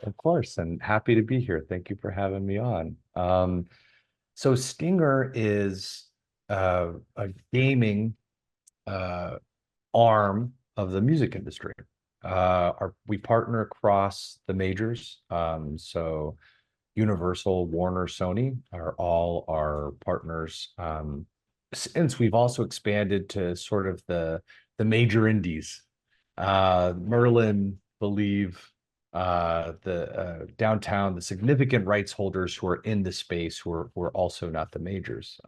Of course, and happy to be here. Thank you for having me on. So STYNGR is a gaming arm of the music industry. We partner across the majors. So Universal, Warner, Sony are all our partners. Since we've also expanded to sort of the major indies, Merlin, Believe, the downtown, the significant rights holders who are in the space who are also not the majors.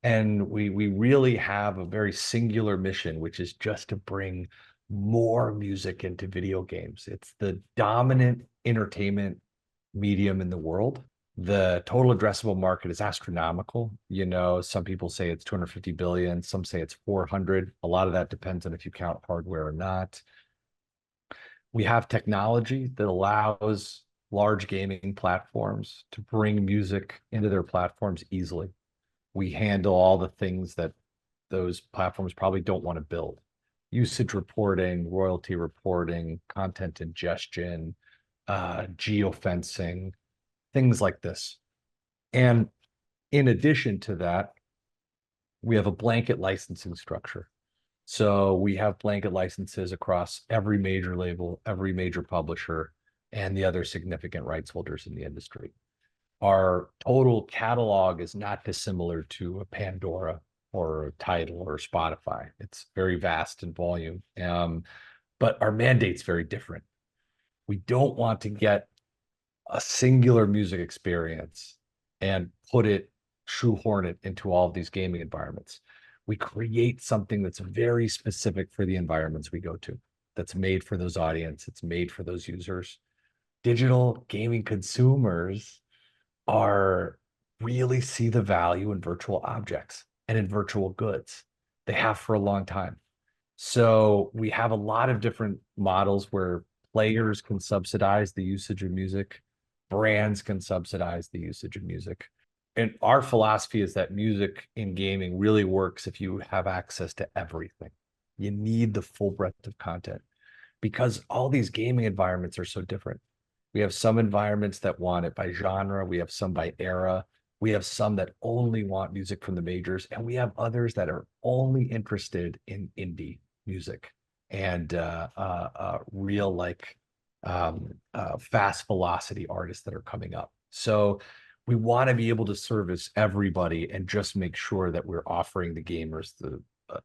And we really have a very singular mission, which is just to bring more music into video games. It's the dominant entertainment medium in the world. The total addressable market is astronomical. You know, some people say it's 250 billion, some say it's 400. A lot of that depends on if you count hardware or not. We have technology that allows large gaming platforms to bring music into their platforms easily. We handle all the things that those platforms probably don't want to build. Usage reporting, royalty reporting, content ingestion, geofencing, things like this. And in addition to that, we have a blanket licensing structure. So we have blanket licenses across every major label, every major publisher, and the other significant rights holders in the industry. Our total catalog is not dissimilar to a Pandora or a Tidal or Spotify. It's very vast in volume, but our mandate's very different. We don't want to get a singular music experience and shoehorn it into all of these gaming environments. We create something that's very specific for the environments we go to, that's made for those audience, it's made for those users. Digital gaming consumers really see the value in virtual objects and in virtual goods. They have for a long time. So we have a lot of different models where players can subsidize the usage of music, brands can subsidize the usage of music. And our philosophy is that music in gaming really works if you have access to everything. You need the full breadth of content because all these gaming environments are so different. We have some environments that want it by genre. We have some by era. We have some that only want music from the majors. And we have others that are only interested in indie music and real fast velocity artists that are coming up. So we want to be able to service everybody and just make sure that we're offering the gamers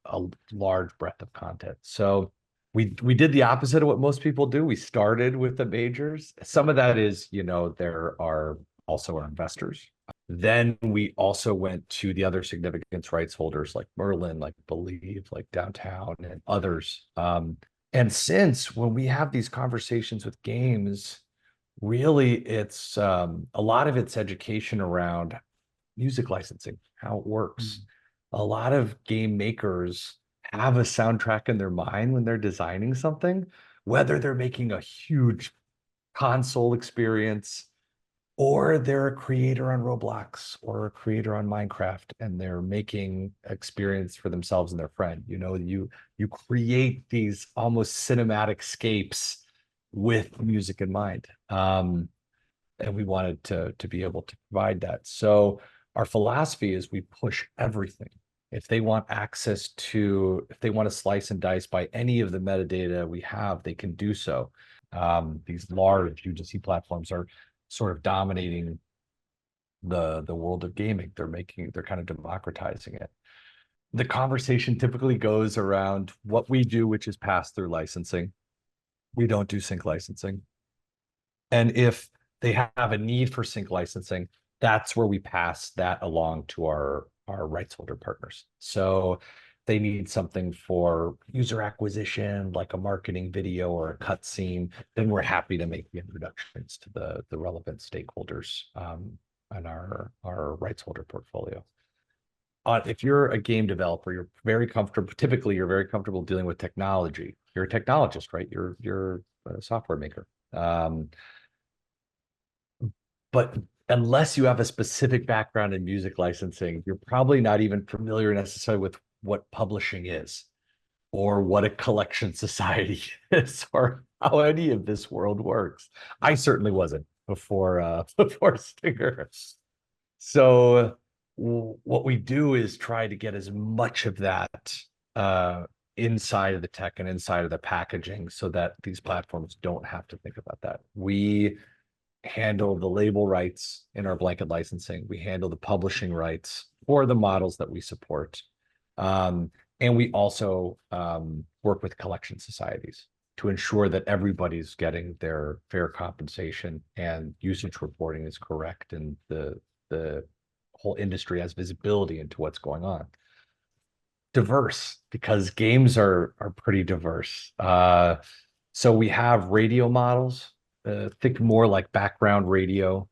a large breadth of content. So we did the opposite of what most people do. We started with the majors. Some of that is, there are also our investors. Then we also went to the other significant rights holders like Merlin, like Believe, like Downtown and others. And since when we have these conversations with games, really it's a lot of it's education around music licensing, how it works. A lot of game makers have a soundtrack in their mind when they're designing something, whether they're making a huge console experience or they're a creator on Roblox or a creator on Minecraft and they're making experience for themselves and their friend. You create these almost cinematic scapes with music in mind. And we wanted to be able to provide that. So our philosophy is we push everything. If they want if they want to slice and dice by any of the metadata we have, they can do so. These large UGC platforms are sort of dominating the world of gaming. They're kind of democratizing it. The conversation typically goes around what we do, which is pass-through licensing. We don't do sync licensing. And if they have a need for sync licensing, that's where we pass that along to our rights holder partners. So they need something for user acquisition, like a marketing video or a cutscene, then we're happy to make the introductions to the relevant stakeholders in our rights holder portfolio. If you're a game developer, you're very comfortable. Typically, you're very comfortable dealing with technology. You're a technologist, right? You're a software maker. But unless you have a specific background in music licensing, you're probably not even familiar necessarily with what publishing is or what a collection society is or how any of this world works. I certainly wasn't before before Stinger. So what we do is try to get as much of that inside of the tech and inside of the packaging so that these platforms don't have to think about that. We handle the label rights in our blanket licensing. We handle the publishing rights for the models that we support. And we also work with collection societies to ensure that everybody's getting their fair compensation and usage reporting is correct, and the whole industry has visibility into what's going on. Diverse, because games are pretty diverse. So we have radio models, think more like background radio,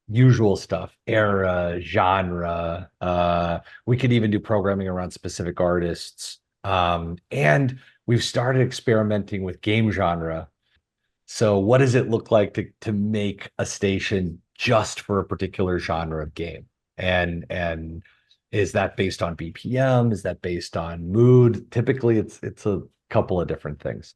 usual stuff, era, genre. We could even do programming around specific artists. And we've started experimenting with game genre. So what does it look like to make a station just for a particular genre of game? And is that based on BPM? Is that based on mood? Typically, it's a couple of different things.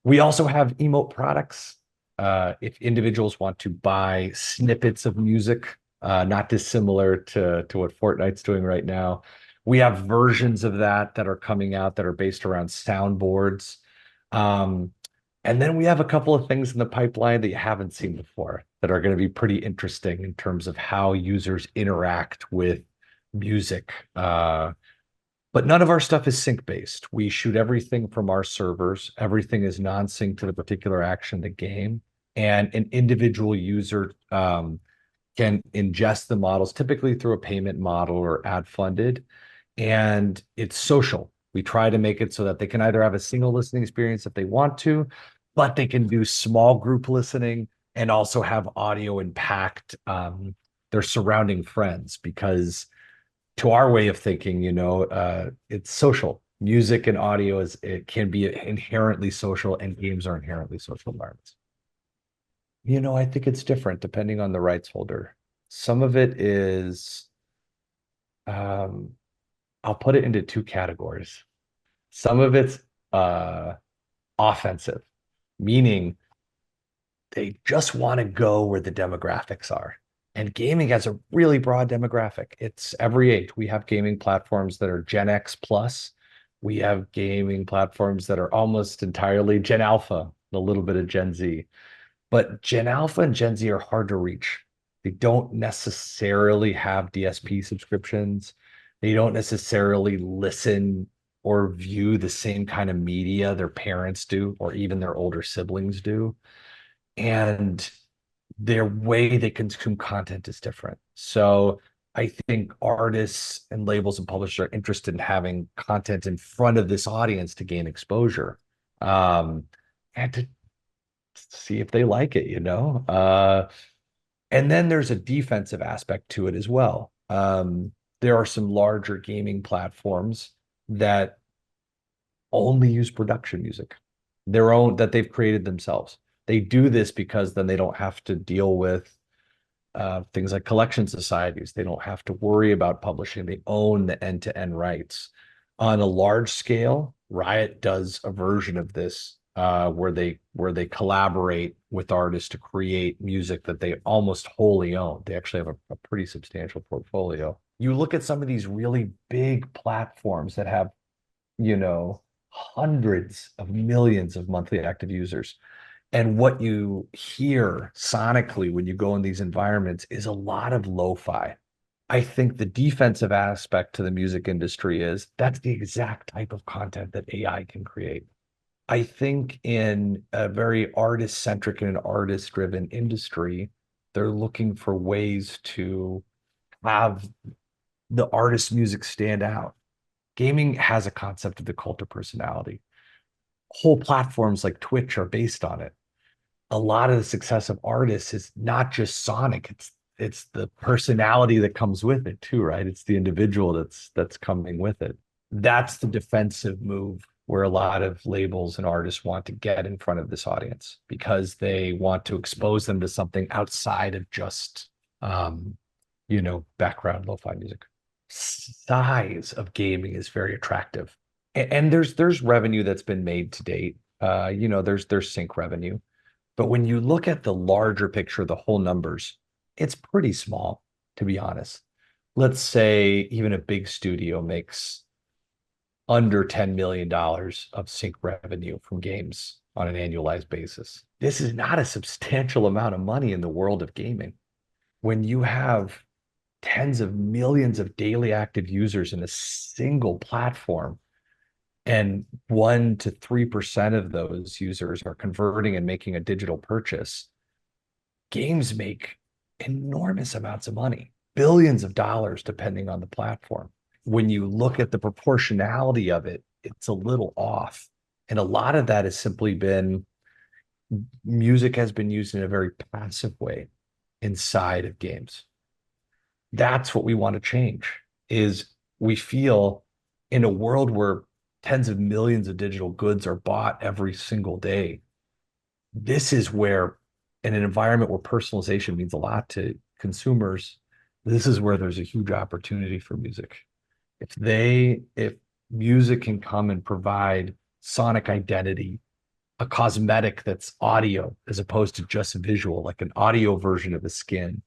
We also have emote products. If individuals want to buy snippets of music, not dissimilar to what Fortnite's doing right now, we have versions of that are coming out that are based around soundboards. And then we have a couple of things in the pipeline that you haven't seen before that are going to be pretty interesting in terms of how users interact with music. But none of our stuff is sync-based. We shoot everything from our servers. Everything is non-sync to the particular action of the game. And an individual user can ingest the models, typically through a payment model or ad-funded. And it's social. We try to make it so that they can either have a single listening experience if they want to, but they can do small group listening and also have audio impact their surrounding friends, because to our way of thinking, it's social. Music and audio it can be inherently social, and games are inherently social environments. I think it's different depending on the rights holder. Some of it is, I'll put it into two categories. Some of it's offensive, meaning they just want to go where the demographics are. And gaming has a really broad demographic. It's every age. We have gaming platforms that are Gen X plus. We have gaming platforms that are almost entirely Gen Alpha, a little bit of Gen Z. But Gen Alpha and Gen Z are hard to reach. They don't necessarily have DSP subscriptions. They don't necessarily listen or view the same kind of media their parents do, or even their older siblings do. And their way they consume content is different. So I think artists and labels and publishers are interested in having content in front of this audience to gain exposure, and to see if they like it, and then there's a defensive aspect to it as well. There are some larger gaming platforms that only use production music, their own, that they've created themselves. They do this because then they don't have to deal with things like collection societies. They don't have to worry about publishing. They own the end-to-end rights. On a large scale, Riot does a version of this where they collaborate with artists to create music that they almost wholly own. They actually have a pretty substantial portfolio. You look at some of these really big platforms that have, hundreds of millions of monthly active users. And what you hear sonically when you go in these environments is a lot of lo-fi. I think the defensive aspect to the music industry is that's the exact type of content that AI can create. I think in a very artist-centric and an artist-driven industry, they're looking for ways to have the artist's music stand out. Gaming has a concept of the cult of personality. Whole platforms like Twitch are based on it. A lot of the success of artists is not just sonic, it's the personality that comes with it too, right? It's the individual that's coming with it. That's the defensive move where a lot of labels and artists want to get in front of this audience, because they want to expose them to something outside of just background lo-fi music. Size of gaming is very attractive. And there's revenue that's been made to date. There's sync revenue. But when you look at the larger picture, the whole numbers, it's pretty small, to be honest. Let's say even a big studio makes under $10 million of sync revenue from games on an annualized basis. This is not a substantial amount of money in the world of gaming. When you have tens of millions of daily active users in a single platform, and 1 to 3% of those users are converting and making a digital purchase, games make enormous amounts of money, billions of dollars, depending on the platform. When you look at the proportionality of it, it's a little off. And a lot of that has simply been music has been used in a very passive way inside of games. That's what we want to change, is we feel in a world where tens of millions of digital goods are bought every single day, this is where, in an environment where personalization means a lot to consumers, this is where there's a huge opportunity for music. If music can come and provide sonic identity, a cosmetic that's audio as opposed to just visual, like an audio version of the skin,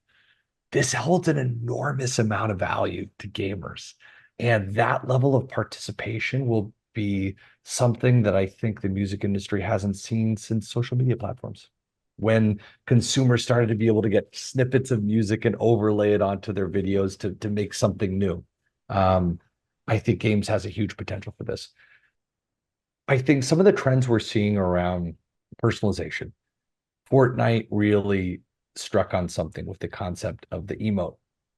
this holds an enormous amount of value to gamers. And that level of participation will be something that I think the music industry hasn't seen since social media platforms. When consumers started to be able to get snippets of music and overlay it onto their videos to make something new. I think games has a huge potential for this. I think some of the trends we're seeing around personalization, Fortnite really struck on something with the concept of the emote,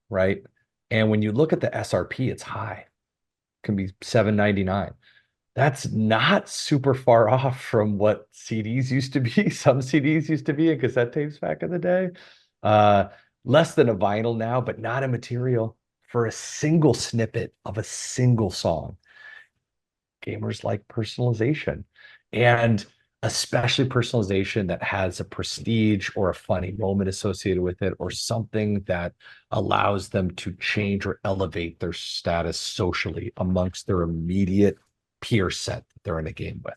right? And when you look at the SRP, it's high. It can be $7.99. That's not super far off from what CDs used to be. Some CDs used to be and cassette tapes back in the day. Less than a vinyl now, but not immaterial for a single snippet of a single song. Gamers like personalization, and especially personalization that has a prestige or a funny moment associated with it, or something that allows them to change or elevate their status socially amongst their immediate peer set that they're in a game with.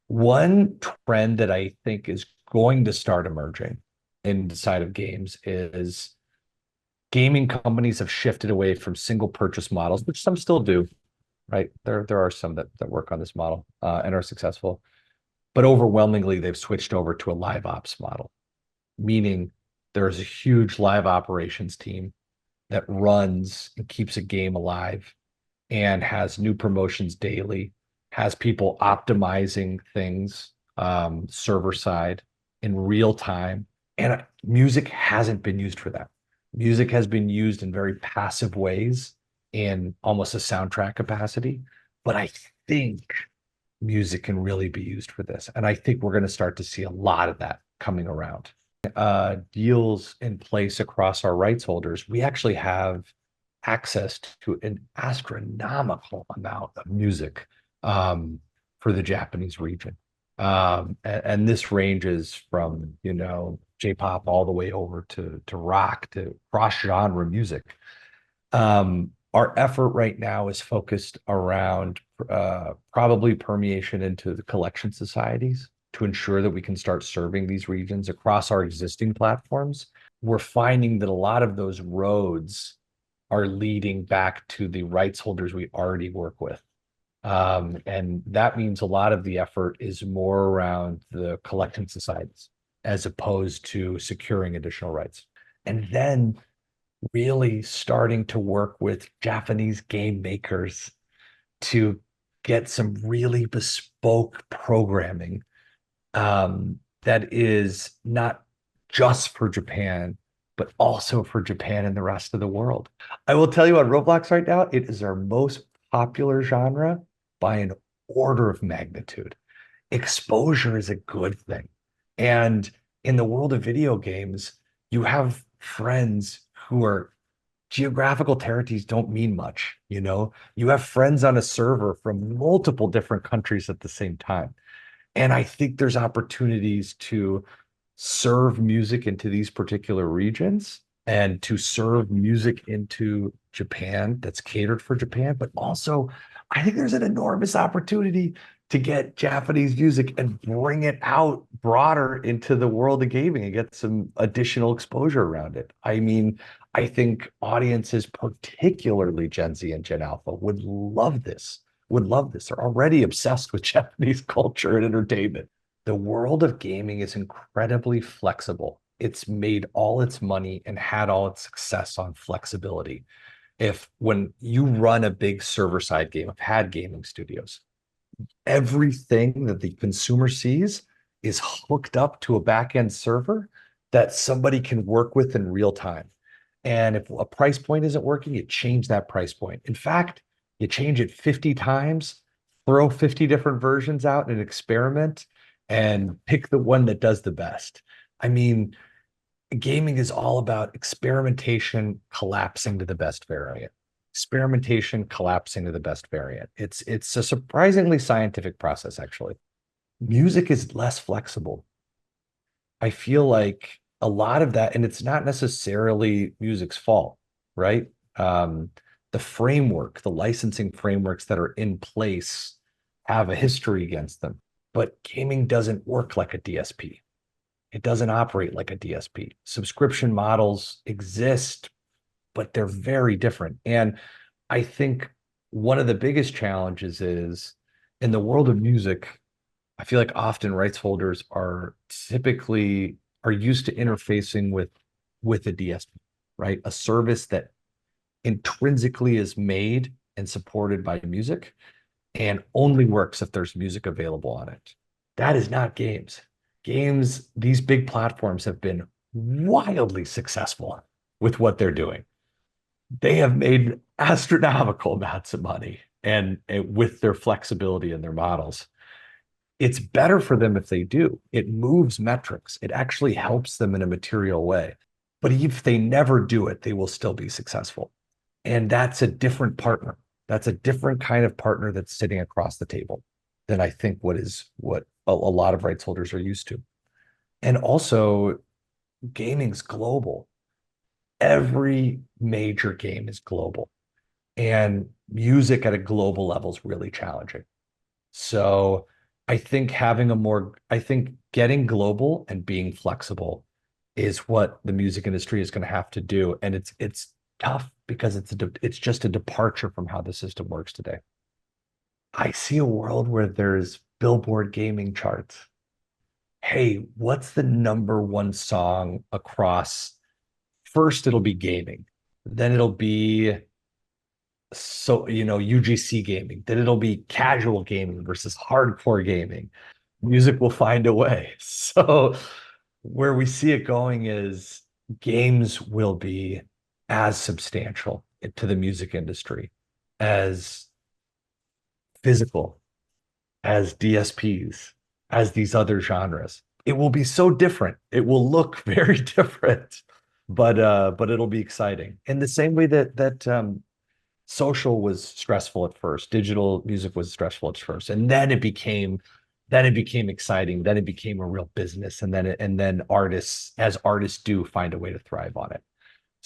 One trend that I think is going to start emerging inside of games is gaming companies have shifted away from single purchase models, which some still do, right? There are some that work on this model and are successful, but overwhelmingly they've switched over to a live ops model, meaning there's a huge live operations team that runs and keeps a game alive and has new promotions daily, has people optimizing things server side in real time. And music hasn't been used for that. Music has been used in very passive ways in almost a soundtrack capacity. But I think music can really be used for this. And I think we're going to start to see a lot of that coming around. Deals in place across our rights holders, we actually have access to an astronomical amount of music for the Japanese region. And this ranges from, J-pop all the way over to rock, to cross-genre music. Our effort right now is focused around probably permeation into the collection societies to ensure that we can start serving these regions across our existing platforms. We're finding that a lot of those roads are leading back to the rights holders we already work with. And that means a lot of the effort is more around the collecting societies as opposed to securing additional rights. And then really starting to work with Japanese game makers to get some really bespoke programming that is not just for Japan, but also for Japan and the rest of the world. I will tell you on Roblox right now, it is our most popular genre by an order of magnitude. Exposure is a good thing. And in the world of video games, you have friends who are geographical territories don't mean much, You have friends on a server from multiple different countries at the same time. And I think there's opportunities to serve music into these particular regions and to serve music into Japan that's catered for Japan. But also, I think there's an enormous opportunity to get Japanese music and bring it out broader into the world of gaming and get some additional exposure around it. I mean, I think audiences, particularly Gen Z and Gen Alpha, would love this, would love this. They're already obsessed with Japanese culture and entertainment. The world of gaming is incredibly flexible. It's made all its money and had all its success on flexibility. If when you run a big server side game, I've had gaming studios, everything that the consumer sees is hooked up to a back-end server that somebody can work with in real time. And if a price point isn't working, you change that price point. In fact, you change it 50 times, throw 50 different versions out and experiment and pick the one that does the best. I mean, gaming is all about experimentation collapsing to the best variant. Experimentation collapsing to the best variant. It's a surprisingly scientific process, actually. Music is less flexible. I feel like a lot of that, and it's not necessarily music's fault, right? The framework, the licensing frameworks that are in place have a history against them, but gaming doesn't work like a DSP. It doesn't operate like a DSP. Subscription models exist, but they're very different. And I think one of the biggest challenges is in the world of music, I feel like often rights holders are typically are used to interfacing with a DSP, right? A service that intrinsically is made and supported by music and only works if there's music available on it. That is not games. Games, these big platforms have been wildly successful with what they're doing. They have made astronomical amounts of money and with their flexibility in their models. It's better for them if they do. It moves metrics. It actually helps them in a material way. But if they never do it, they will still be successful. And that's a different partner. That's a different kind of partner that's sitting across the table than I think what a lot of rights holders are used to. And also, gaming's global. Every major game is global. And music at a global level is really challenging. So I think getting global and being flexible is what the music industry is going to have to do. And it's tough because it's just a departure from how the system works today. I see a world where there's Billboard gaming charts. Hey, what's the number one song across? First, it'll be gaming. Then it'll be UGC gaming. Then it'll be casual gaming versus hardcore gaming. Music will find a way. So where we see it going is games will be as substantial to the music industry as physical, as DSPs, as these other genres. It will be so different. It will look very different, but it'll be exciting. In the same way that social was stressful at first, digital music was stressful at first, and then it became exciting. Then it became a real business, and then artists, as artists do, find a way to thrive on it.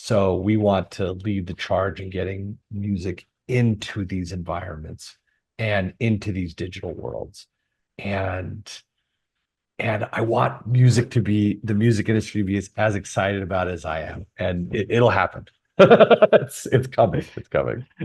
So we want to lead the charge in getting music into these environments and into these digital worlds. And I want the music industry to be as excited about it as I am. And it'll happen. It's coming. It's coming.